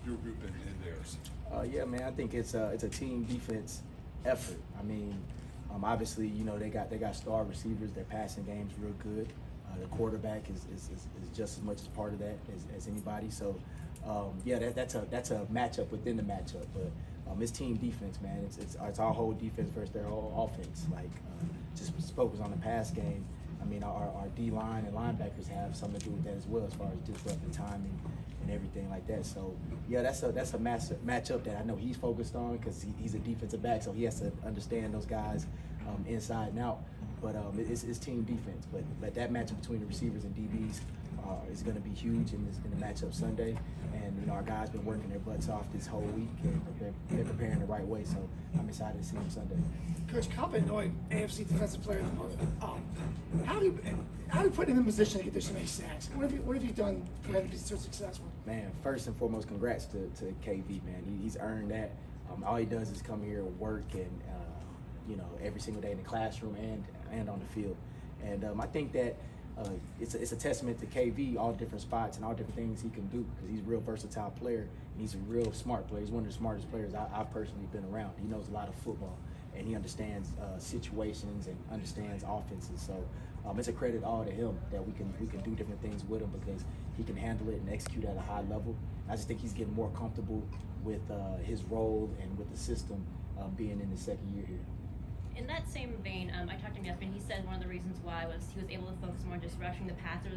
your group and theirs? Yeah, man, I think it's a team defense effort. I mean, obviously, you know, they got star receivers. Their passing game's real good. The quarterback is just as much as part of that as anybody. So, yeah, that's a matchup within the matchup. But it's team defense, man. It's our whole defense versus their whole offense. Like, just focus on the pass game. I mean, our D line and linebackers have something to do with that as well, as far as disrupting timing and everything like that. So, yeah, that's a matchup that I know he's focused on because he's a defensive back, so he has to understand those guys inside and out. But it's team defense. But that matchup between the receivers and DBs is going to be huge in the matchup Sunday. And you know, our guys been working their butts off this whole week, and they're preparing the right way. So I'm excited to see them Sunday. Coach, Calvin Noy, AFC Defensive Player of the Month. How do you put him in position to get this many sacks? What have you done for him to be so successful? Man, first and foremost, congrats to KV, man. He's earned that. All he does is come here and work, and you know, every single day in the classroom and on the field. And I think that it's a testament to KV, all different spots and all different things he can do, because he's a real versatile player and he's a real smart player. He's one of the smartest players I've personally been around. He knows a lot of football and he understands situations and understands offenses. So it's a credit all to him that we can do different things with him, because he can handle it and execute at a high level. I just think he's getting more comfortable with his role and with the system being in his second year here. In that same vein, I talked to him yesterday, and he said one of the reasons why was he was able to focus more on just rushing the passer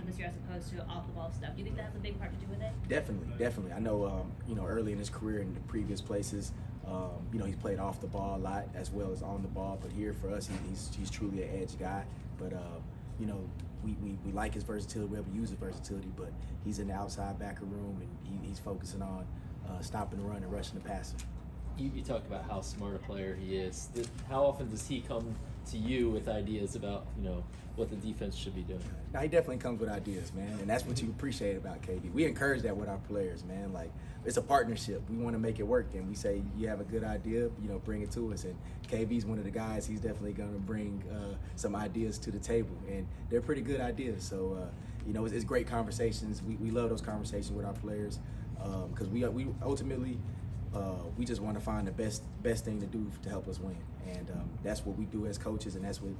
this year as opposed to off-the-ball stuff. Do you think that has a big part to do with it? Definitely. I know, you know, early in his career in the previous places, you know, he's played off the ball a lot as well as on the ball. But here for us, he's truly an edge guy. But you know, we like his versatility. We have to use his versatility. But he's in the outside backer room, and he's focusing on stopping the run and rushing the passer. You talk about how smart a player he is. How often does he come to you with ideas about, you know, what the defense should be doing? Now, he definitely comes with ideas, man, and that's what you appreciate about KB. We encourage that with our players, man. Like, it's a partnership. We want to make it work, and we say, you have a good idea, you know, bring it to us. And KB's one of the guys. He's definitely going to bring some ideas to the table, and they're pretty good ideas. So, you know, it's great conversations. We love those conversations with our players, because we ultimately. We just want to find the best thing to do to help us win, and that's what we do as coaches, and that's what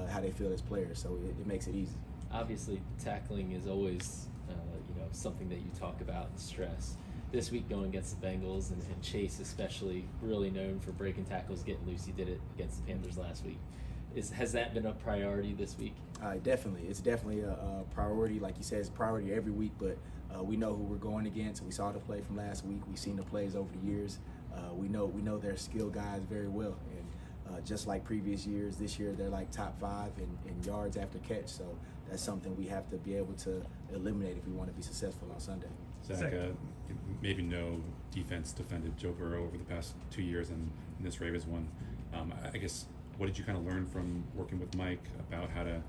how they feel as players. So it makes it easy. Obviously, tackling is always you know, something that you talk about and stress. This week going against the Bengals and Chase especially, really known for breaking tackles, getting loose. He did it against the Panthers last week. Has that been a priority this week? Definitely. It's definitely a priority. Like you said, it's a priority every week, but we know who we're going against. We saw the play from last week. We've seen the plays over the years. We know their skill guys very well. And just like previous years, this year they're like top 5 in yards after catch. So that's something we have to be able to eliminate if we want to be successful on Sunday. Zach, maybe no defense defended Joe Burrow over the past 2 years, and this Ravens one. I guess, what did you kind of learn from working with Mike about how to,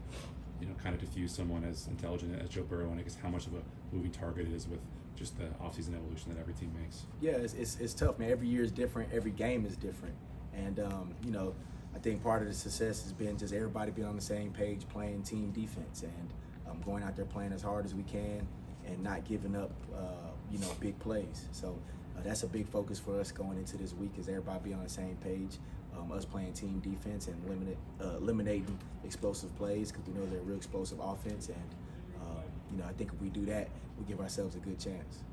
you know, kind of diffuse someone as intelligent as Joe Burrow, and I guess how much of a moving target it is with just the offseason evolution that every team makes? Yeah, it's tough, man. Every year is different. Every game is different. And, you know, I think part of the success has been just everybody being on the same page, playing team defense, and going out there playing as hard as we can and not giving up, you know, big plays. So that's a big focus for us going into this week, is everybody be on the same page. Us playing team defense and eliminating explosive plays, because we know they're a real explosive offense, and you know, I think if we do that, we give ourselves a good chance.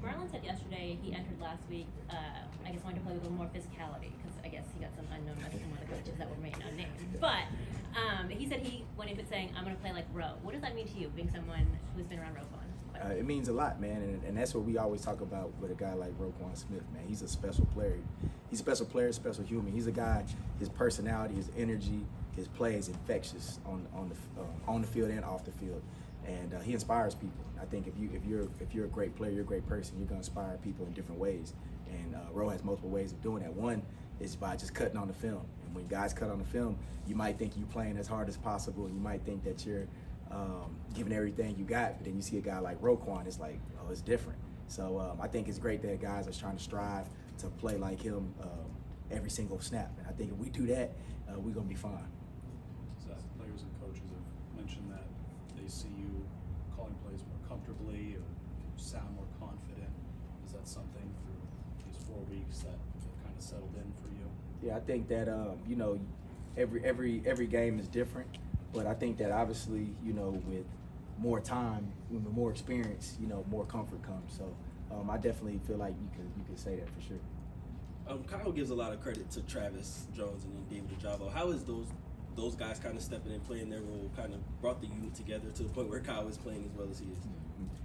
Marlon said yesterday he entered last week, I guess, wanting to play with a little more physicality, because I guess he got some unknown message from one of the coaches that will remain unnamed. But he said he went into it saying, I'm going to play like Roe. What does that mean to you, being someone who's been around Roquan? It means a lot, man, and that's what we always talk about with a guy like Roquan Smith, man. He's a special player. He's a special player, special human. He's a guy, his personality, his energy, his play is infectious on the field and off the field, and he inspires people. I think if you're a great player, you're a great person, you're gonna inspire people in different ways, and Ro has multiple ways of doing that. One is by just cutting on the film, and when guys cut on the film, you might think you're playing as hard as possible, and you might think that you're giving everything you got, but then you see a guy like Roquan, it's like, oh, it's different. So I think it's great that guys are trying to strive to play like him every single snap, and I think if we do that, we're gonna be fine. So players and coaches have mentioned that they see you calling plays more comfortably or sound more confident. weeks that have kind of settled in for you? Yeah, I think that you know, every game is different, but I think that obviously, you know, with more time, with more experience, you know, more comfort comes. So I definitely feel like you can say that for sure. Kyle gives a lot of credit to Travis Jones and then David Ojabo. How is those guys kind of stepping in, playing their role, kind of brought the unit together to the point where Kyle is playing as well as he is?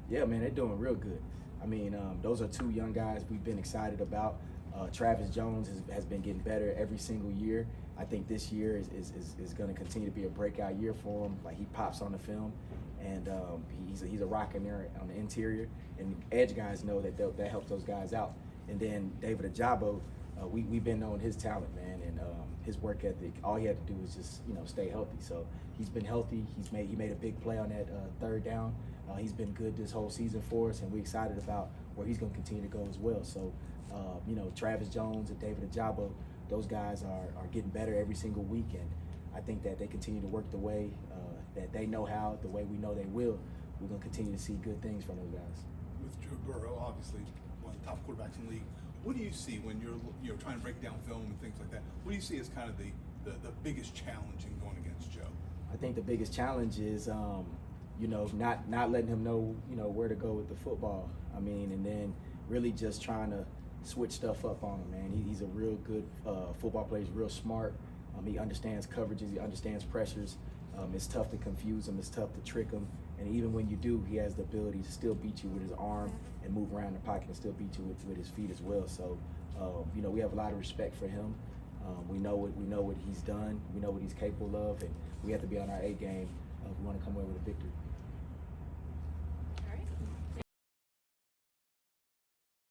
Yeah, man, they're doing real good. I mean, those are two young guys we've been excited about. Travis Jones has been getting better every single year. I think this year is going to continue to be a breakout year for him. Like, he pops on the film, and he's a rock in there on the interior. And edge guys know that helps those guys out. And then David Ojabo, we've been knowing his talent, man, and his work ethic. All he had to do was just, you know, stay healthy. So he's been healthy. He made a big play on that third down. He's been good this whole season for us, and we're excited about where he's going to continue to go as well. So, you know, Travis Jones and David Ojabo, those guys are getting better every single week, and I think that they continue to work the way that they know how, the way we know they will. We're going to continue to see good things from those guys. With Joe Burrow, obviously one of the top quarterbacks in the league, what do you see when you're trying to break down film and things like that? What do you see as kind of the biggest challenge in going against Joe? I think the biggest challenge is, you know, not letting him know, you know, where to go with the football. I mean, and then really just trying to switch stuff up on him, man. He's a real good football player. He's real smart. He understands coverages. He understands pressures. It's tough to confuse him. It's tough to trick him. And even when you do, he has the ability to still beat you with his arm and move around the pocket and still beat you with his feet as well. So, you know, we have a lot of respect for him. We know what he's done. We know what he's capable of, and we have to be on our A game. We want to come away with a victory.